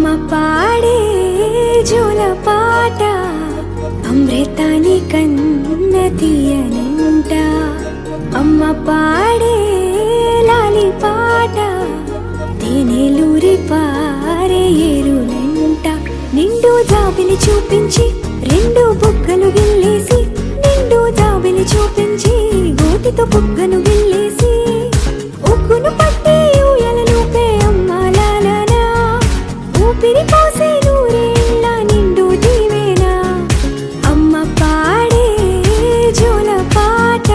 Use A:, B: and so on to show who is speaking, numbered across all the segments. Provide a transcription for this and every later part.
A: అమ్మ పాడే జోల పాట అమృతాని కన్న తీయనంట. అమ్మ పాడే లాలి పాట తేనెలూరి పారే ఏరులంట. నిండు జాబిలి చూపించి రెండు బుగ్గలు గిల్లేసి, నిండు జాబిలి చూపించి గోటితో బుగ్గను గిల్లేసి, ఉగ్గును పట్టి ఊయలలోపే అమ్మ లాలనా, ఊపిరి పోసే నూరేళ్ళ నిండు దీవేనా. అమ్మ పాడే జోల పాట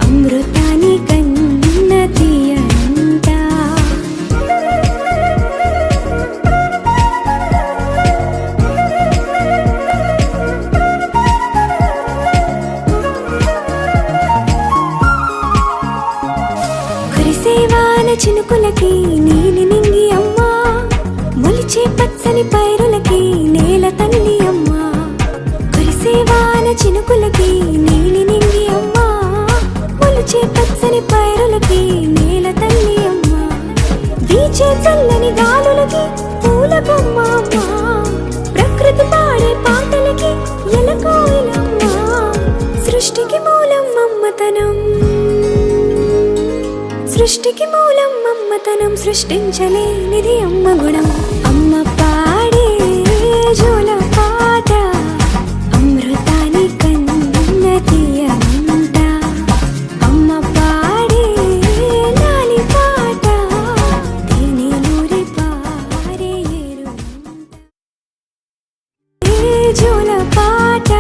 A: అమృతాని కన్న తీయనంట. కురిసేవాన చినుకులకి నీలి నింగి అమ్మ, మొలిచే పచ్చని పైరులకి నేల తల్లి అమ్మ. కురిసేవాన చినుకులకి నీలి నింగి అమ్మ, మొలిచే పచ్చని పైరులకి నేల తల్లి అమ్మ. వీచే చల్లని గాలులకి పూల బొమ్మ అమ్మ, ప్రకృతి పాడే పాటలకి ఎలకోయిలమ్మ. సృష్టికి మూలం అమ్మతనం, సృష్టికి మూలం అమ్మతనం, సృష్టించలేనిది అమ్మ గుణం. అమ్మ పాడే జోల పాట అమృతాని కన్న తీయనంట. అమ్మ పాడే లాలి పాట తేనెలూరి పారే ఏరులంట. జోల పాట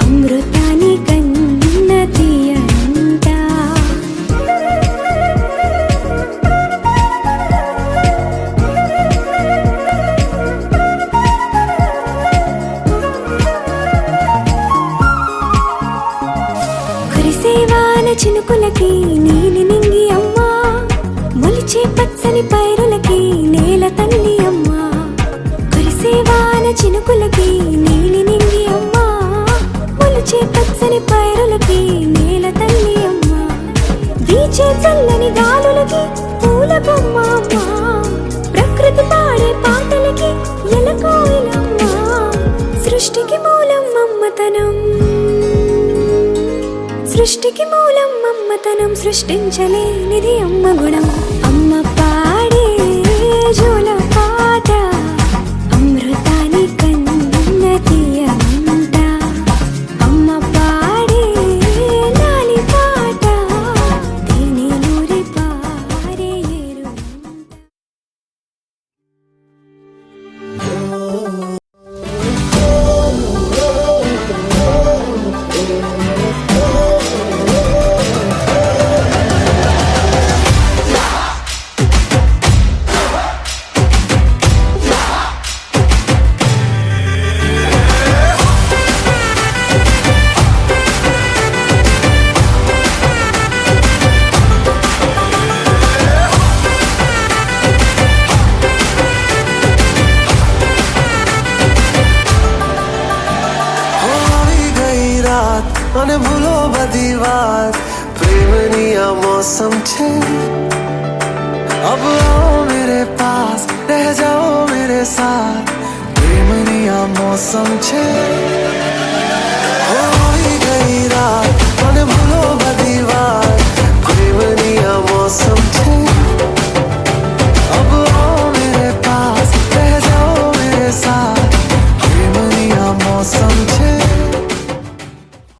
A: అమృతాని కన్న తీయనంట. కురిసేవాన చినుకులకి నీలి నింగి అమ్మ, మొలిచే పచ్చని పైరులకి నేల తల్లి అమ్మ. కురిసేవాన చినుకులకి నీలి నింగి అమ్మ, మొలిచే పచ్చని పైరులకి నేల తల్లి అమ్మ. వీచే చల్లని గాలులకి పూల బొమ్మ అమ్మ, ప్రకృతి పాడే పాటలకి ఎలకోయిలమ్మ. సృష్టికి మూలం అమ్మతనం, సృష్టికి మూలం అమ్మతనం, సృష్టించలేనిది అమ్మ గుణం. అమ్మ పాడే జోల పాట అమృతాని కన్న తీయనంట. అమ్మ పాడే లాలి పాట తేనెలూరి పారే ఏరులంట.
B: મને ભૂલો બધી વાત, પ્રેમની આ मौसम छे. अब आओ मेरे पास, रह जाओ मेरे साथ, प्रेमनी आ मौसम छे. होई गई रात, મને ભૂલો બધી વાત, प्रेमनी आ मौसम छे. अब आओ मेरे पास, रह जाओ मेरे साथ, प्रेमनी आ मौसम छे.